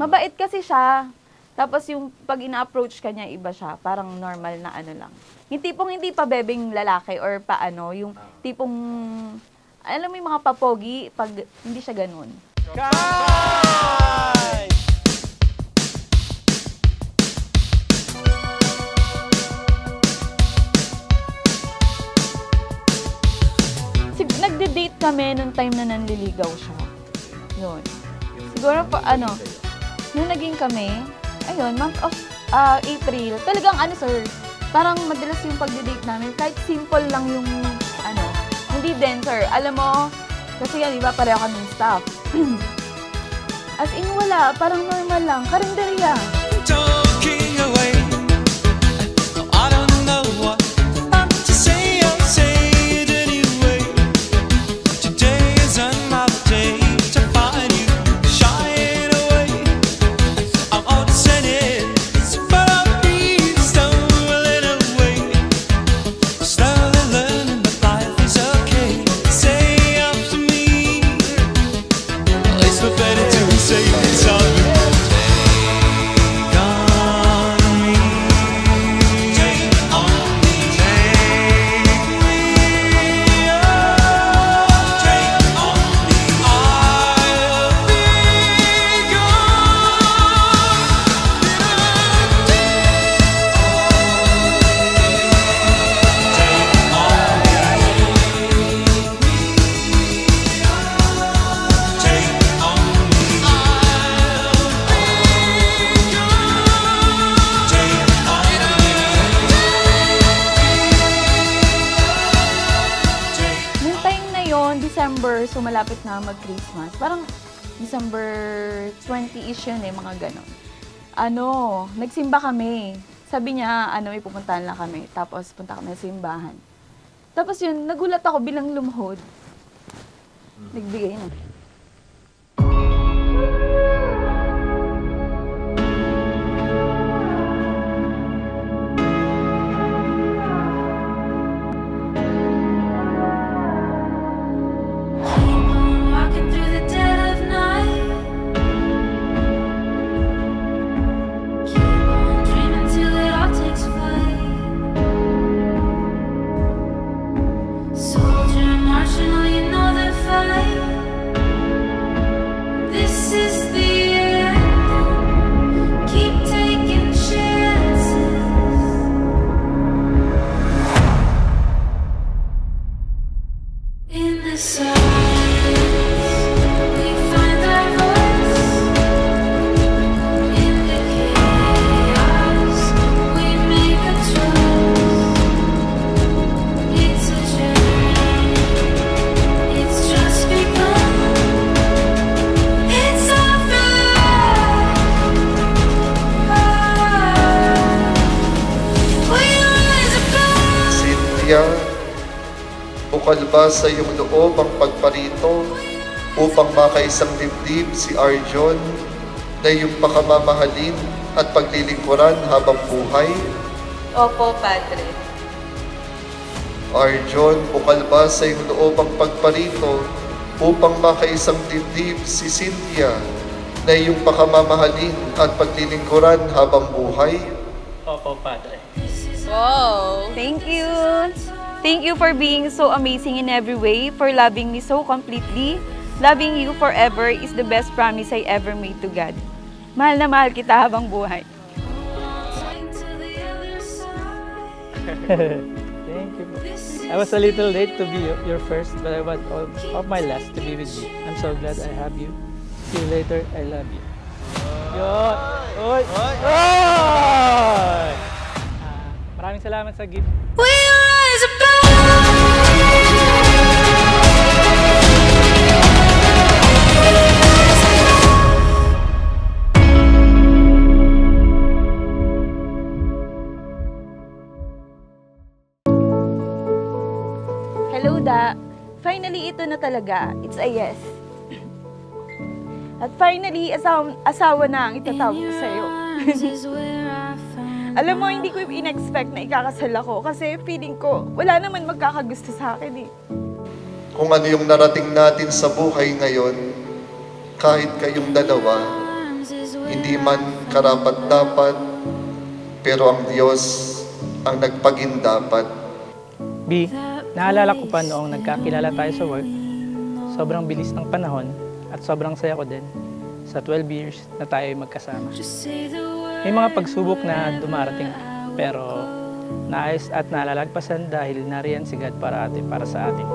Mabait kasi siya. Tapos yung pag ina-approach ka niya, iba siya. Parang normal na ano lang. Yung tipong hindi pa bebeng lalaki or paano, yung tipong, alam mo yung mga papogi, pag hindi siya ganun. Kai! Nagde-date kami nung time na nanliligaw siya. Yun. Siguro pa, ano, nung naging kami, ayun, month of April, talagang ano sir, parang madalas yung pagde-date namin, kahit simple lang yung, ano, hindi din sir, alam mo, kasi yan, iba pareho kaming staff. As in, wala, parang normal lang, karinderya. December, so malapit na mag-Christmas. Parang December 20-ish yun eh, mga ganon. Ano, nagsimba kami. Sabi niya, ano, may pupuntahan lang kami. Tapos punta kami sa simbahan. Tapos yun, nagulat ako bilang lumuhod. Nagbigay na. Bukal ba sa iyong loob ang pagparito upang makaisang dibdib si Arjon na iyong pakamamahalin at paglilingkuran habang buhay? Opo, Padre. Arjon, bukal ba sa iyong loob ang pagparito upang makaisang dibdib si Cynthia na iyong pakamamahalin at paglilingkuran habang buhay? Opo, Padre. Wow! Thank you! Thank you for being so amazing in every way, for loving me so completely. Loving you forever is the best promise I ever made to God. Mahal na mahal kita habang buhay. Thank you. I was a little late to be your first, but I want all of my last to be with you. I'm so glad I have you. See you later. I love you. Yun! Oy! Oy! Maraming salamat sa gift. Hello, Da. Finally, ito na talaga. It's a yes. At finally, asawa na ang itatawag ko sa'yo. Alam mo, hindi ko in-expect na ikakasal ako kasi feeling ko wala naman magkakagusto sa akin eh. Kung ano yung narating natin sa buhay ngayon, kahit kayong dalawa, hindi man karapat-dapat, pero ang Diyos ang nagpagindapat. B, naalala ko pa noong nagkakilala tayo sa work, sobrang bilis ng panahon at sobrang saya ko din sa 12 years na tayo magkasama. May mga pagsubok na dumarating, pero naayos at nalalagpasan dahil nariyan si God para sa atin.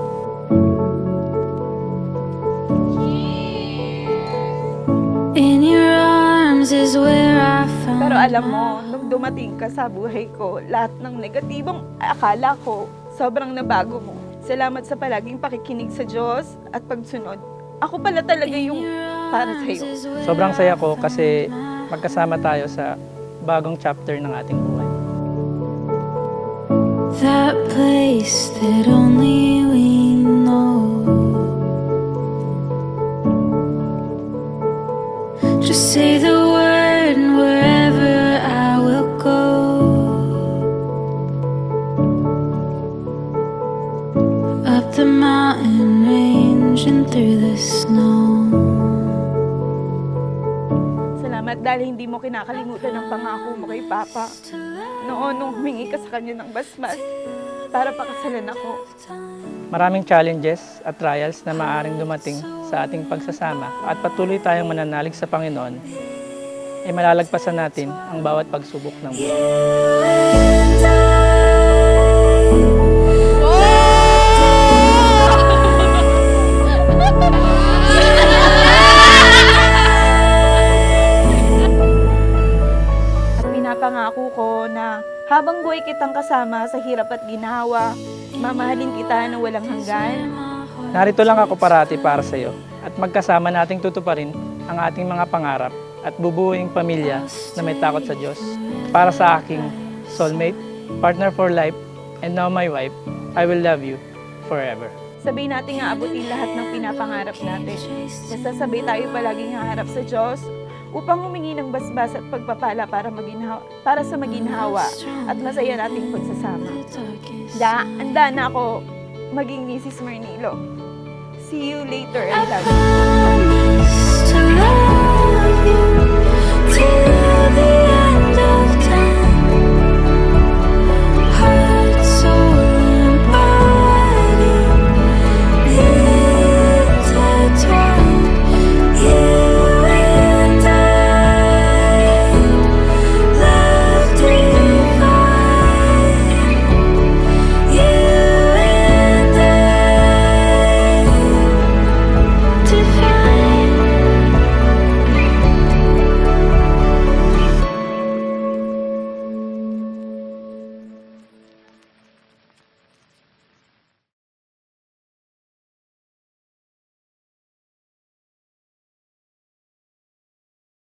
In your arms is where I found. Pero alam mo, nung dumating ka sa buhay ko, lahat ng negatibong akala ko, sobrang nabago mo. Salamat sa palaging pakikinig sa Diyos at pagsunod. Ako pala talaga yung para sa'yo. Sobrang saya ko kasi magkasama tayo sa bagong chapter ng ating buhay. That place that only we know. Just say the word and wherever I will go. Up the mountain range and through the snow. Salamat dahil hindi mo kinakalimutan ang pangako mo kay Papa. Noon, nung humingi ka sa kanya ng basmas para pakasalan ako. Maraming challenges at trials na maaaring dumating sa ating pagsasama at patuloy tayong mananalig sa Panginoon, ay malalagpasan natin ang bawat pagsubok ng buhay. At pinapangako ko na habang buhay kitang kasama sa hirap at ginawa, mamahalin kita na walang hanggan. Narito lang ako parati para sa iyo at magkasama nating tutuparin ang ating mga pangarap at bubuing pamilya na may takot sa Diyos. Para sa aking soulmate, partner for life, and now my wife, I will love you forever. Sabay natin nga abutin lahat ng pinapangarap natin. Nasasabay tayo palaging haharap sa Diyos upang humingi ng basbas at pagpapala para sa maginhawa at masaya nating pagsasama. Handa na ako maging Mrs. Marnilo. See you later. I love you.